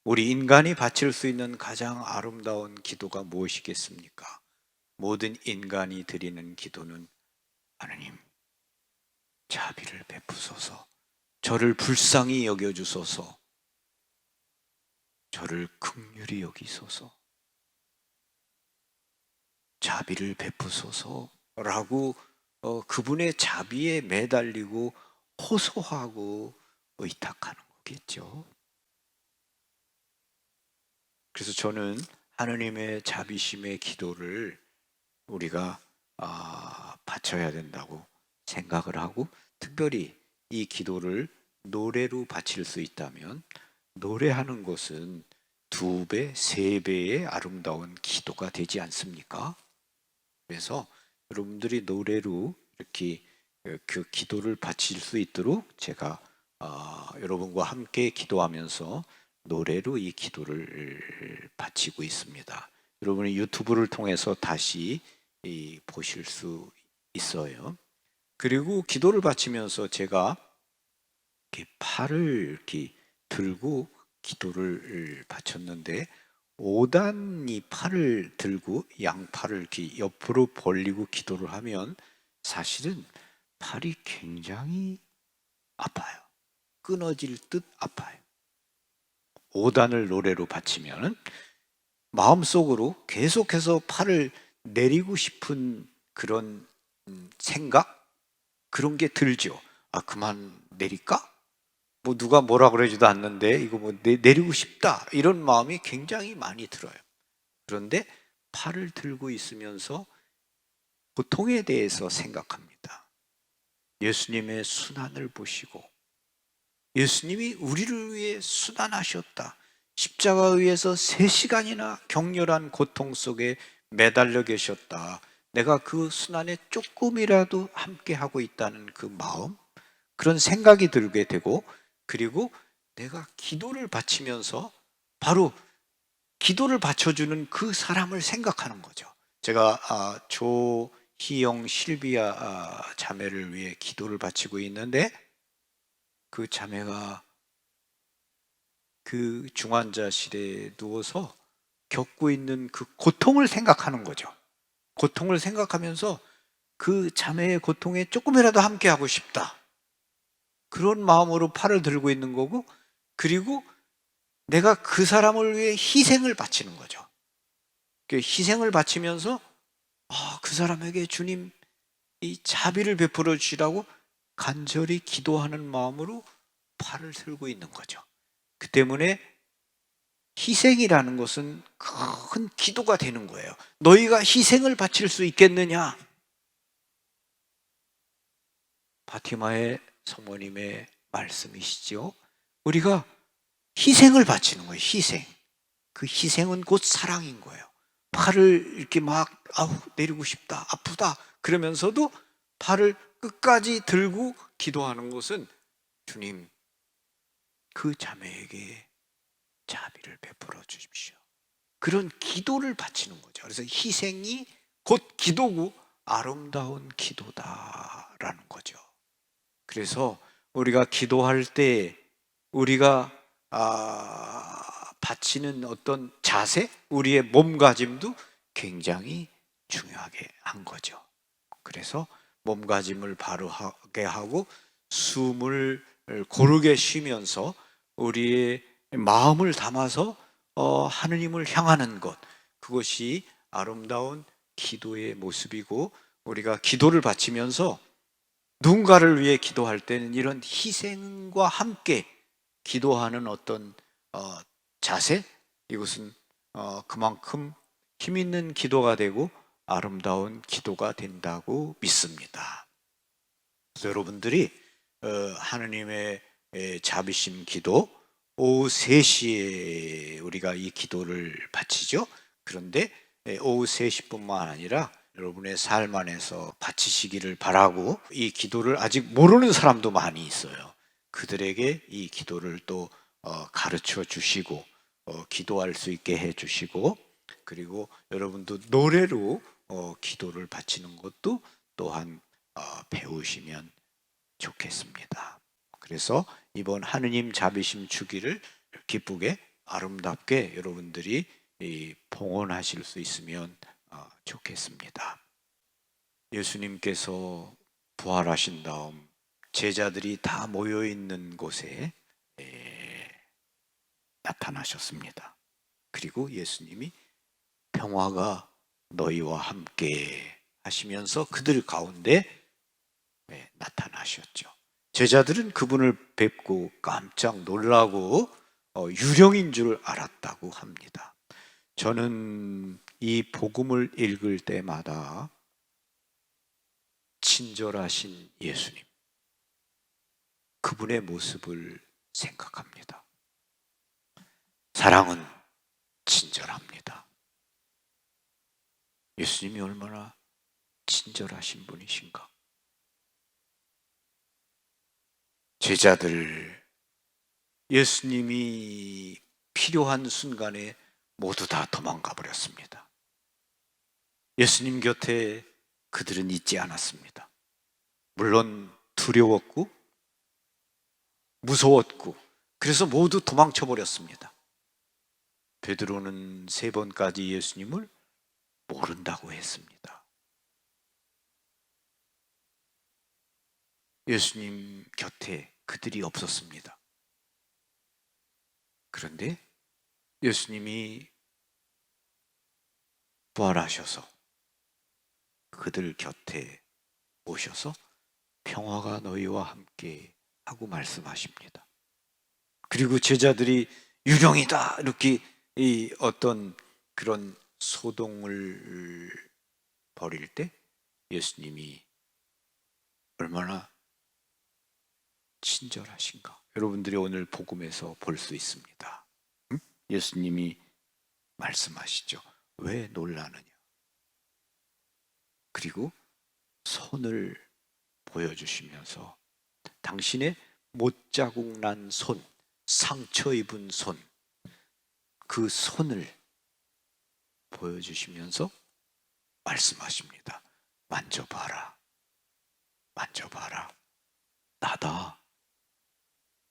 우리 인간이 바칠 수 있는 가장 아름다운 기도가 무엇이겠습니까? 모든 인간이 드리는 기도는 하느님, 자비를 베푸소서, 저를 불쌍히 여겨주소서, 저를 긍휼히 여기소서, 자비를 베푸소서라고 그분의 자비에 매달리고 호소하고 의탁하는 거겠죠. 그래서 저는 하느님의 자비심의 기도를 우리가 바쳐야 된다고 생각을 하고, 특별히 이 기도를 노래로 바칠 수 있다면 노래하는 것은 2배, 3배의 아름다운 기도가 되지 않습니까? 그래서 여러분들이 노래로 이렇게 그 기도를 바칠 수 있도록 제가 여러분과 함께 기도하면서 노래로 이 기도를 바치고 있습니다. 여러분이 유튜브를 통해서 다시 보실 수 있어요. 그리고 기도를 바치면서 제가 이렇게 팔을 이렇게 들고 기도를 바쳤는데, 5단이 팔을 들고 양팔을 이렇게 옆으로 벌리고 기도를 하면 사실은 팔이 굉장히 아파요. 끊어질 듯 아파요. 5단을 노래로 바치면 마음속으로 계속해서 팔을 내리고 싶은 그런 생각? 그런 게 들죠. 그만 내릴까? 뭐 누가 뭐라 그러지도 않는데 이거 뭐 내리고 싶다, 이런 마음이 굉장히 많이 들어요. 그런데 팔을 들고 있으면서 고통에 대해서 생각합니다. 예수님의 순환을 보시고, 예수님이 우리를 위해 순환하셨다. 십자가 위에서 3시간이나 격렬한 고통 속에 매달려 계셨다. 내가 그 순환에 조금이라도 함께 하고 있다는 그 마음, 그런 생각이 들게 되고, 그리고 내가 기도를 바치면서 바로 기도를 바쳐주는 그 사람을 생각하는 거죠. 제가 조희영 실비아 자매를 위해 기도를 바치고 있는데, 그 자매가 그 중환자실에 누워서 겪고 있는 그 고통을 생각하는 거죠. 고통을 생각하면서 그 자매의 고통에 조금이라도 함께 하고 싶다, 그런 마음으로 팔을 들고 있는 거고, 그리고 내가 그 사람을 위해 희생을 바치는 거죠. 희생을 바치면서 그 사람에게 주님 이 자비를 베풀어 주시라고 간절히 기도하는 마음으로 팔을 들고 있는 거죠. 그 때문에 희생이라는 것은 큰 기도가 되는 거예요. 너희가 희생을 바칠 수 있겠느냐? 바티마의 성모님의 말씀이시죠. 우리가 희생을 바치는 거예요. 희생. 그 희생은 곧 사랑인 거예요. 팔을 이렇게 막 내리고 싶다, 아프다 그러면서도 팔을 끝까지 들고 기도하는 것은 주님, 그 자매에게 자비를 베풀어 주십시오, 그런 기도를 바치는 거죠. 그래서 희생이 곧 기도고 아름다운 기도다라는 거죠. 그래서 우리가 기도할 때 우리가 바치는 어떤 자세, 우리의 몸가짐도 굉장히 중요하게 한 거죠. 그래서 몸가짐을 바로 하게 하고 숨을 고르게 쉬면서 우리의 마음을 담아서 하느님을 향하는 것, 그것이 아름다운 기도의 모습이고, 우리가 기도를 바치면서 누군가를 위해 기도할 때는 이런 희생과 함께 기도하는 어떤 자세, 이것은 그만큼 힘 있는 기도가 되고 아름다운 기도가 된다고 믿습니다. 그래서 여러분들이 하느님의 자비심 기도, 오후 3시에 우리가 이 기도를 바치죠. 그런데 오후 3시뿐만 아니라 여러분의 삶 안에서 바치시기를 바라고, 이 기도를 아직 모르는 사람도 많이 있어요. 그들에게 이 기도를 또 가르쳐 주시고 기도할 수 있게 해 주시고, 그리고 여러분도 노래로 기도를 바치는 것도 또한 배우시면 좋겠습니다. 그래서 이번 하느님 자비심 주기를 기쁘게 아름답게 여러분들이 봉헌하실 수 있으면 좋겠습니다. 예수님께서 부활하신 다음 제자들이 다 모여 있는 곳에 나타나셨습니다. 그리고 예수님이 평화가 너희와 함께 하시면서 그들 가운데 나타나셨죠. 제자들은 그분을 뵙고 깜짝 놀라고 유령인 줄 알았다고 합니다. 저는 이 복음을 읽을 때마다 친절하신 예수님, 그분의 모습을 생각합니다. 사랑은 친절합니다. 예수님이 얼마나 친절하신 분이신가. 제자들, 예수님이 필요한 순간에 모두 다 도망가 버렸습니다. 예수님 곁에 그들은 있지 않았습니다. 물론 두려웠고 무서웠고 그래서 모두 도망쳐 버렸습니다. 베드로는 3번까지 예수님을 모른다고 했습니다. 예수님 곁에 그들이 없었습니다. 그런데 예수님이 부활하셔서 그들 곁에 오셔서 평화가 너희와 함께 하고 말씀하십니다. 그리고 제자들이 유령이다 이렇게 어떤 그런 소동을 벌일 때 예수님이 얼마나 친절하신가 여러분들이 오늘 복음에서 볼 수 있습니다. 예수님이 말씀하시죠. 왜 놀라느냐. 그리고 손을 보여주시면서 당신의 못자국 난 손, 상처 입은 손, 그 손을 보여주시면서 말씀하십니다. 만져봐라. 만져봐라. 나다.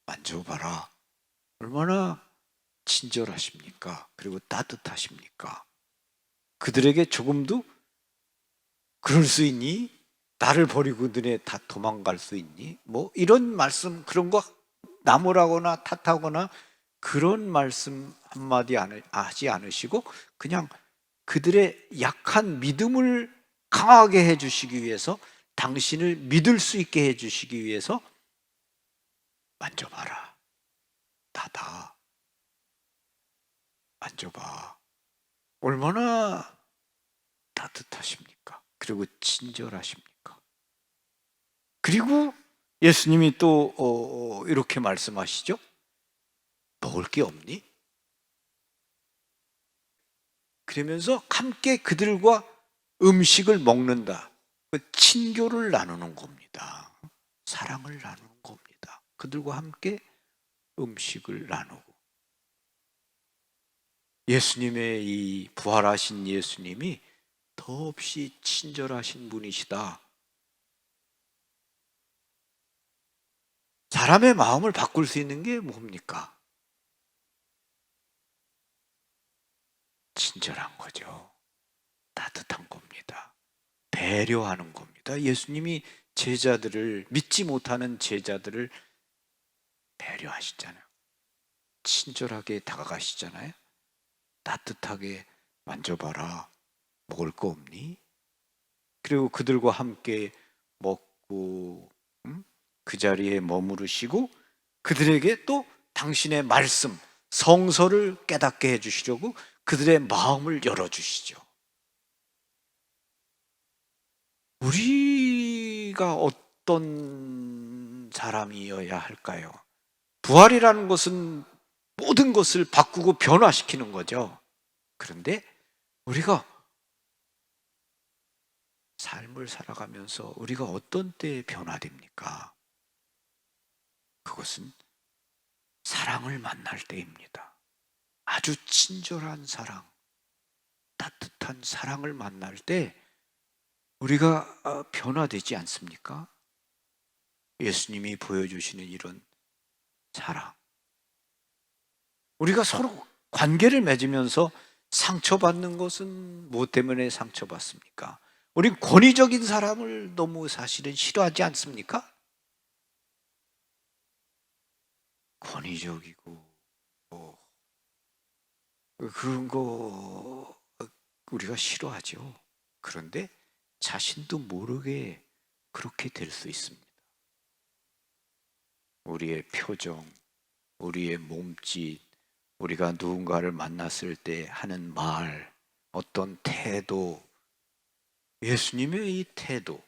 만져봐라. 얼마나 친절하십니까? 그리고 따뜻하십니까? 그들에게 조금도 그럴 수 있니? 나를 버리고 너네 다 도망갈 수 있니? 뭐 이런 말씀 그런 거 나무라거나 탓하거나 그런 말씀 한마디 하지 않으시고 그냥 그들의 약한 믿음을 강하게 해주시기 위해서 당신을 믿을 수 있게 해주시기 위해서 만져봐라. 나다. 만져봐. 얼마나 따뜻하십니까? 그리고 친절하십니까? 그리고 예수님이 또 이렇게 말씀하시죠. 먹을 게 없니? 그러면서 함께 그들과 음식을 먹는다. 친교를 나누는 겁니다. 사랑을 나누는 겁니다. 그들과 함께 음식을 나누고 예수님의 이 부활하신 예수님이 더없이 친절하신 분이시다. 사람의 마음을 바꿀 수 있는 게 뭡니까? 친절한 거죠. 따뜻한 겁니다. 배려하는 겁니다. 예수님이 제자들을 믿지 못하는 제자들을 배려하시잖아요. 친절하게 다가가시잖아요. 따뜻하게 만져봐라. 먹을 거 없니? 그리고 그들과 함께 먹고 그 자리에 머무르시고 그들에게 또 당신의 말씀, 성서를 깨닫게 해주시려고 그들의 마음을 열어주시죠. 우리가 어떤 사람이어야 할까요? 부활이라는 것은 모든 것을 바꾸고 변화시키는 거죠. 그런데 우리가 삶을 살아가면서 우리가 어떤 때에 변화됩니까? 그것은 사랑을 만날 때입니다. 아주 친절한 사랑, 따뜻한 사랑을 만날 때 우리가 변화되지 않습니까? 예수님이 보여주시는 이런 사랑. 우리가 서로 관계를 맺으면서 상처받는 것은 무엇 때문에 상처받습니까? 우리 권위적인 사람을 너무 사실은 싫어하지 않습니까? 권위적이고 뭐 그런 거 우리가 싫어하죠. 그런데 자신도 모르게 그렇게 될 수 있습니다. 우리의 표정, 우리의 몸짓, 우리가 누군가를 만났을 때 하는 말, 어떤 태도, 예수님의 이 태도,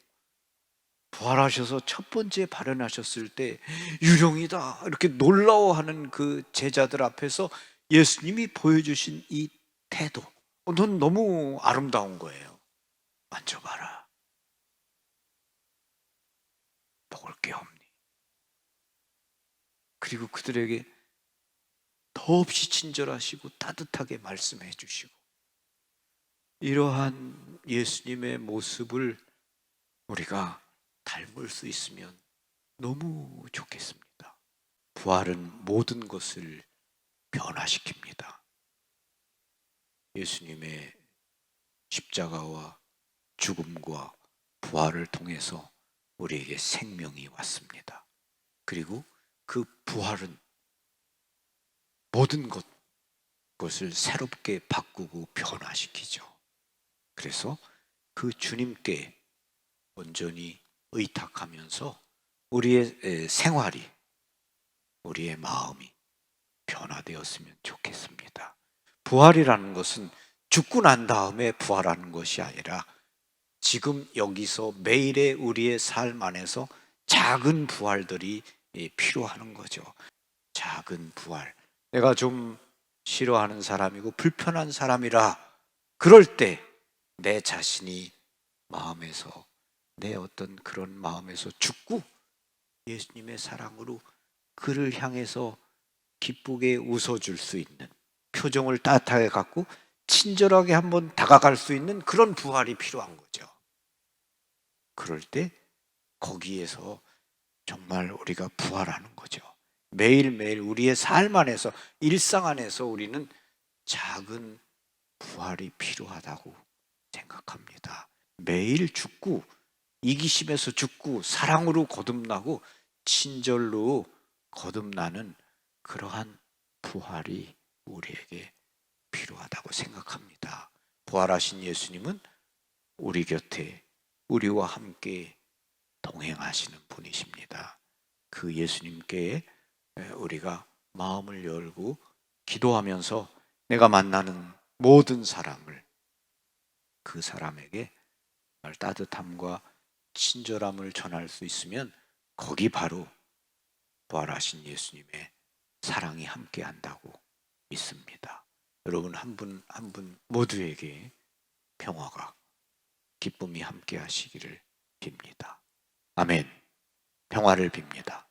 부활하셔서 첫 번째 발현하셨을 때 유령이다 이렇게 놀라워하는 그 제자들 앞에서 예수님이 보여주신 이 태도, 넌 너무 아름다운 거예요. 만져봐라. 먹을 게 없니? 그리고 그들에게 더없이 친절하시고 따뜻하게 말씀해 주시고, 이러한 예수님의 모습을 우리가 닮을 수 있으면 너무 좋겠습니다. 부활은 모든 것을 변화시킵니다. 예수님의 십자가와 죽음과 부활을 통해서 우리에게 생명이 왔습니다. 그리고 그 부활은 모든 것을 새롭게 바꾸고 변화시키죠. 그래서 그 주님께 온전히 의탁하면서 우리의 생활이, 우리의 마음이 변화되었으면 좋겠습니다. 부활이라는 것은 죽고 난 다음에 부활하는 것이 아니라 지금 여기서 매일의 우리의 삶 안에서 작은 부활들이 필요한 거죠. 작은 부활. 내가 좀 싫어하는 사람이고 불편한 사람이라 그럴 때 내 자신이 마음에서, 내 어떤 그런 마음에서 죽고 예수님의 사랑으로 그를 향해서 기쁘게 웃어줄 수 있는, 표정을 따뜻하게 갖고 친절하게 한번 다가갈 수 있는 그런 부활이 필요한 거죠. 그럴 때 거기에서 정말 우리가 부활하는 거죠. 매일매일 우리의 삶 안에서, 일상 안에서 우리는 작은 부활이 필요하다고 생각합니다. 매일 죽고, 이기심에서 죽고, 사랑으로 거듭나고, 친절로 거듭나는 그러한 부활이 우리에게 필요하다고 생각합니다. 부활하신 예수님은 우리 곁에, 우리와 함께 동행하시는 분이십니다. 그 예수님께 우리가 마음을 열고 기도하면서 내가 만나는 모든 사람을, 그 사람에게 따뜻함과 친절함을 전할 수 있으면 거기 바로 부활하신 예수님의 사랑이 함께 한다고 믿습니다. 여러분 한 분 한 분 모두에게 평화가, 기쁨이 함께 하시기를 빕니다. 아멘. 평화를 빕니다.